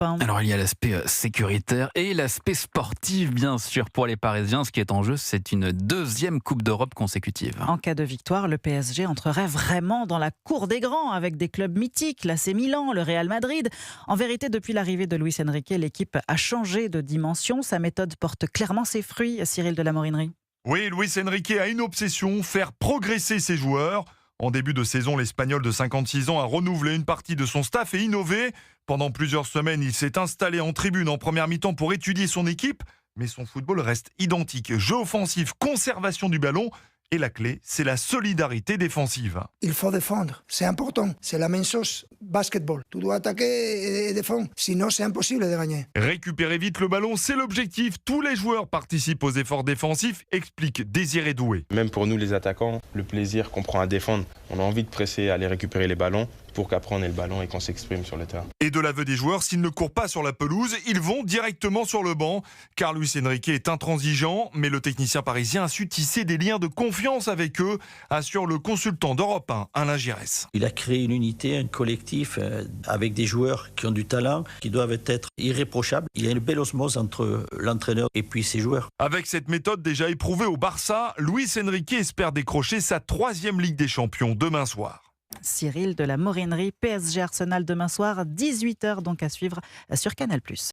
1. Alors il y a l'aspect sécuritaire et l'aspect sportif bien sûr pour les Parisiens. Ce qui est en jeu, c'est une deuxième Coupe d'Europe consécutive. En cas de victoire, le PSG entrerait vraiment dans la cour des grands avec des clubs mythiques, l'AC Milan, le Real Madrid. En vérité, depuis l'arrivée de Luis Enrique, l'équipe a changé de dimension. Sa méthode porte clairement ses fruits, Cyril de la Morinerie. Oui, Luis Enrique a une obsession, faire progresser ses joueurs. En début de saison, l'Espagnol de 56 ans a renouvelé une partie de son staff et innové. Pendant plusieurs semaines, il s'est installé en tribune en première mi-temps pour étudier son équipe. Mais son football reste identique. Jeu offensif, conservation du ballon. Et la clé, c'est la solidarité défensive. Il faut défendre, c'est important. C'est la même chose, basketball. Tu dois attaquer et défendre, sinon c'est impossible de gagner. Récupérer vite le ballon, c'est l'objectif. Tous les joueurs participent aux efforts défensifs, explique Désiré Doué. Même pour nous les attaquants, le plaisir qu'on prend à défendre, on a envie de presser, aller récupérer les ballons pour qu'après on ait le ballon et qu'on s'exprime sur le terrain. Et de l'aveu des joueurs, s'ils ne courent pas sur la pelouse, ils vont directement sur le banc. Car Luis Enrique est intransigeant, mais le technicien parisien a su tisser des liens de confiance avec eux, assure le consultant d'Europe 1, Alain Giresse. Il a créé une unité, un collectif avec des joueurs qui ont du talent, qui doivent être irréprochables. Il y a une belle osmose entre l'entraîneur et puis ses joueurs. Avec cette méthode déjà éprouvée au Barça, Luis Enrique espère décrocher sa 3e Ligue des Champions demain soir. Cyril de la Morinerie, PSG Arsenal demain soir, 18h donc à suivre sur Canal+.